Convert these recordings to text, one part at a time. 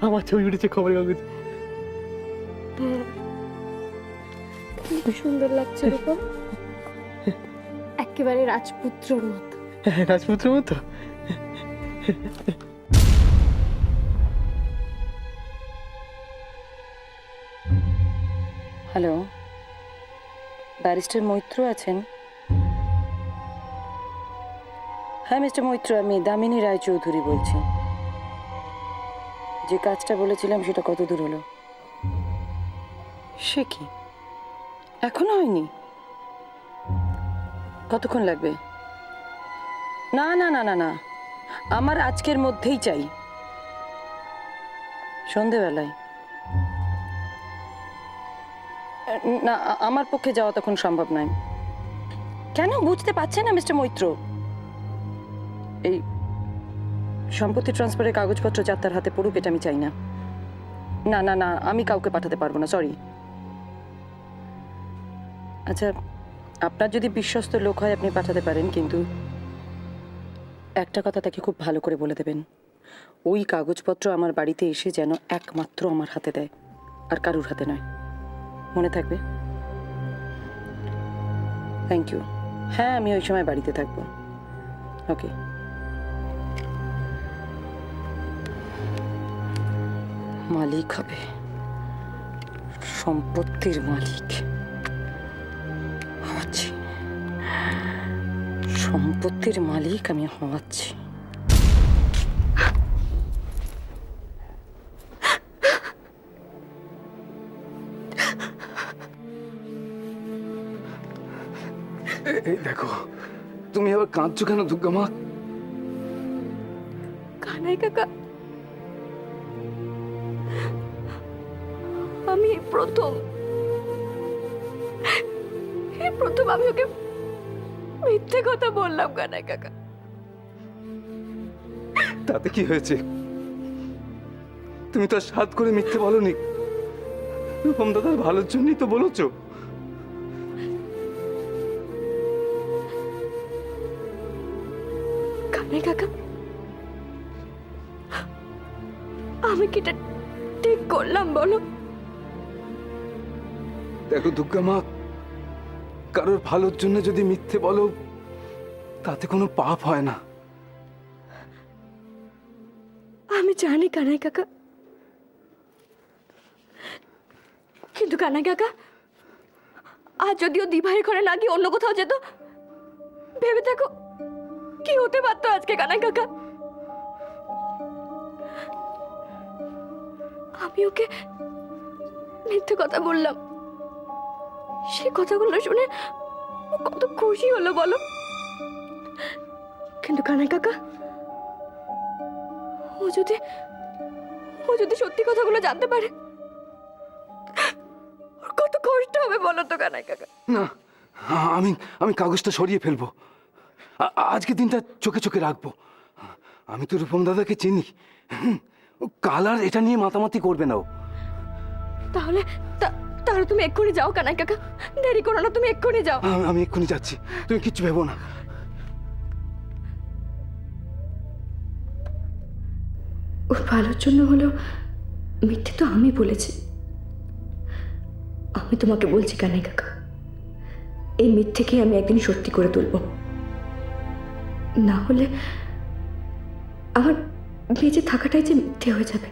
আমার ছবি উঠেছে খবরের কাগজ। খুব সুন্দর লাগছে রূপম, একেবারে রাজপুত্রর মতো। রাজপুত্র মতো। হ্যালো, ব্যারিস্টার মৈত্র আছেন? হ্যাঁ মিস্টার মৈত্র, আমি দামিনী রায়চৌধুরী বলছি। যে কাজটা বলেছিলাম সেটা কত দূর হলো? সে কি এখনো হয়নি? কতক্ষণ লাগবে? না না না না না, আমার আজকের মধ্যেই চাই, সন্ধেবেলায়। না, আমার পক্ষে যাওয়া তখন সম্ভব নয়। কেন বুঝতে পারছেন না মিস্টার মৈত্র? এই সম্পত্তি ট্রান্সফারের কাগজপত্র যার তার হাতে পড়ুক, এটা আমি চাই না। না না না, আমি কাউকে পাঠাতে পারবো না, সরি। আচ্ছা, আপনার যদি বিশ্বস্ত লোক হয় আপনি পাঠাতে পারেন, কিন্তু একটা কথা তাকে খুব ভালো করে বলে দেবেন, ওই কাগজপত্র আমার বাড়িতে এসে যেন একমাত্র আমার হাতে দেয়, আর কারুর হাতে নয়। মনে থাকবে? Thank you. হ্যাঁ, আমি ওই সময় বাড়িতে থাকবো। ওকে। মালিক হবে, সম্পত্তির মালিক হওয়াচ্ছি, সম্পত্তির মালিক আমি হওয়াচ্ছি। এই দেখো, তুমি আবার কাঁদছো কেন দুর্গা মা? কানাই কাকা, আমি এই প্রথম আমি ওকে মিথ্যে কথা বললাম কানাই কাকা। তাতে কি হয়েছে? তুমি তো আর সাধ করে মিথ্যে বলনি, রূপম দাদার ভালোর জন্যই তো বলেছো। কানাই কাকা, আমি কি এটা ঠিক করলাম বলো? দেখো দুর্গা মা, কারোর ভালোর জন্য যদি মিথ্যে বলো তাতে কোনো পাপ হয় না। আমি জানি কানাই কাকা, কিন্তু কানাই কাকা, আজ যদিও দিভাইয়ের ঘরে না গিয়ে অন্য কোথাও যেত, ভেবে দেখো কি হতে পারতো আজকে কানাই কাকা। আমি ওকে মিথ্যে কথা বললাম, সে কথাগুলো শুনে ও কত খুশি হলো বলো। কিন্তু কানাই কাকা, ও যদি সত্যি কথাগুলো জানতে পারে, ওর কত কষ্ট হবে বলো তো কানাই কাকা। না, আমি আমি কাগজটা সরিয়ে ফেলবো। আজকে দিনটা চোখে চোখে রাখবো। আমি তো রূপম দাদাকে চিনি, ও কাল আর এটা নিয়ে মাতামাতি করবে না ও। তাহলে তাহলে তুমি এক্ষুনি যাও কানাই কাকা, দেরি করো না, তুমি এক্ষুনি যাও। আমি এক্ষুনি যাচ্ছি, তুমি কিচ্ছু ভেবো না। ওর ভালোর জন্য হলো মিথ্যে তো আমি বলেছি। আমি তোমাকে বলছি কানাই কাকা, এই মিথ্যেকে আমি একদিন সত্যি করে তুলব, না হলে আমার বেঁচে থাকাটাই যে মিথ্যে হয়ে যাবে।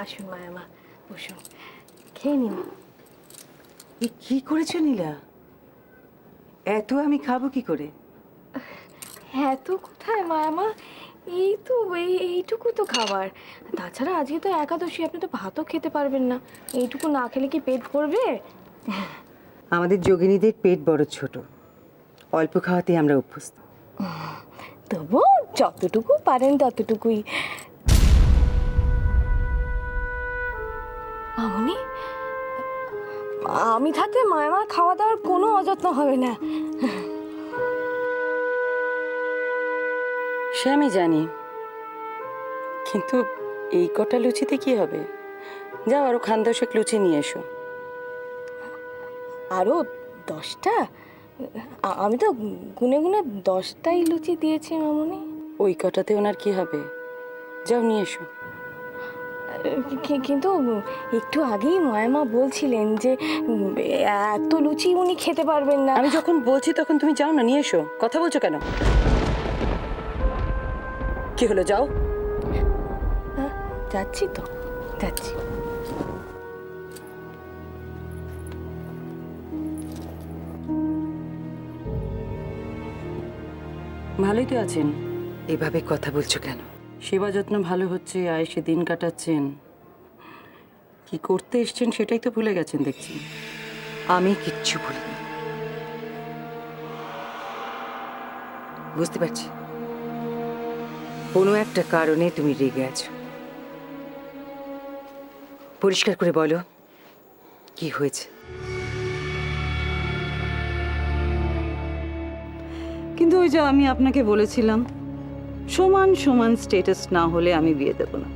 আসুন মায়ামা, বসুন, খেয়ে নিন। এ কি করেছো নীলা? এত আমি খাবো কি করে? হ্যাঁ তো কোথায় মায়ামা, এই তো এইটুকু তো খাবার। তাছাড়া আজকে তো একাদশী, আপনি তো ভাতও খেতে পারবেন না, এইটুকু না খেলে কি পেট ভরবে? আমাদের যোগিনীদের পেট বড় ছোট, অল্প খাওয়াতে আমরা অভ্যস্ত। তবু যতটুকু পারেন ততটুকুই। মামনি, আমি থাকতে মায়ামার খাওয়া দাওয়ার কোনো অযত্ন হবে না। সে আমি জানি, কিন্তু এই কটা লুচিতে কি হবে? যাও আরো খান 10 লুচি নিয়ে এসো। আরো 10টা? আমি তো গুনে গুনে 10টাই লুচি দিয়েছি মামুনি। ওই কটাতে ওনার কি হবে? যাও নিয়ে এসো। কিন্তু একটু আগেই মা বলছিলেন যে এত লুচি উনি খেতে পারবেন না। আমি যখন বলছি তখন তুমি যাও না, নিয়ে এসো। কথা বলছো কেন? কি হলো, যাও। যাচ্ছি তো, যাচ্ছি। ভালোই তো আছেন। এভাবে কথা বলছো কেন? সেবা যত্ন ভালো হচ্ছে, আয়েসে দিন কাটাচ্ছেন। কি করতে এসছেন সেটাই তো ভুলে গেছেন দেখছি। আমি কিচ্ছু বলিনি। বুঝতে পারছি কোনো একটা কারণে তুমি রেগে আছো। পরিষ্কার করে বলো কি হয়েছে। কিন্তু ওই যে আমি আপনাকে বলেছিলাম, সমান সমান স্ট্যাটাস না হলে আমি বিয়ে দেব না।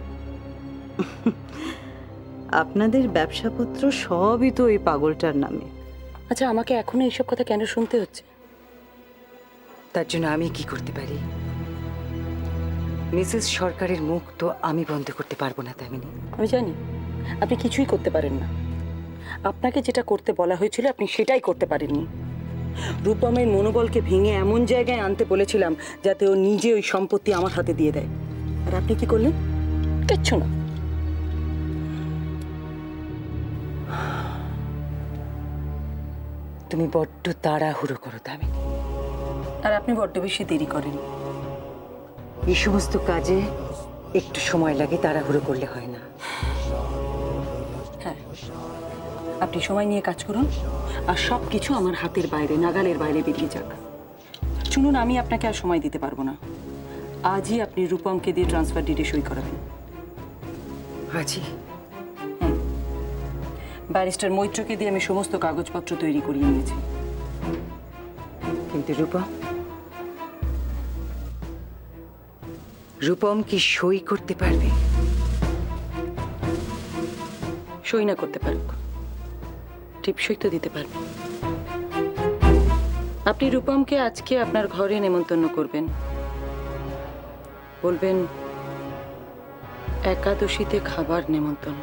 আপনাদের ব্যবসাপত্র সবই তো ওই পাগলটার নামে। আচ্ছা, আমাকে এখনো এইসব কথা কেন শুনতে হচ্ছে? তার জন্য আমি কি করতে পারি? মিসেস সরকারের মুখ তো আমি বন্ধ করতে পারবো না তামিনী। আমি জানি আপনি কিছুই করতে পারেন না। আপনাকে যেটা করতে বলা হয়েছিল আপনি সেটাই করতে পারেননি। রূপমের মনোবলকে ভেঙে এমন জায়গায় আনতে বলেছিলাম যাতে ও নিজে ওই সম্পত্তি আমার হাতে দিয়ে দেয়, আর আপনি কি করলেন? কিচ্ছু না। তুমি বড্ড তাড়াহুড়ো করো তামিনী। আর আপনি বড্ড বেশি দেরি করেন। এই সমস্ত কাজে একটু সময় লাগে, তাড়াহুড়ো করলে হয় না। হ্যাঁ, আপনি সময় নিয়ে কাজ করুন, আর সব কিছু আমার হাতের বাইরে, নাগালের বাইরে বেরিয়ে যাক। শুনুন, আমি আপনাকে আর সময় দিতে পারবো না। আজই আপনি রূপমকে দিয়ে ট্রান্সফার ডিডে সই করাবেন। হাজি, ব্যারিস্টার মৈত্রকে দিয়ে আমি সমস্ত কাগজপত্র তৈরি করিয়ে নিয়েছি। কিন্তু রূপম কি সই করতে পারবে? সই না করতে পারুক, টিপসই তো দিতে পারবে। আপনি রূপমকে আজকে আপনার ঘরে নেমন্তন্ন করবেন। বলবেন একাদশীতে খাবার নেমন্তন্ন।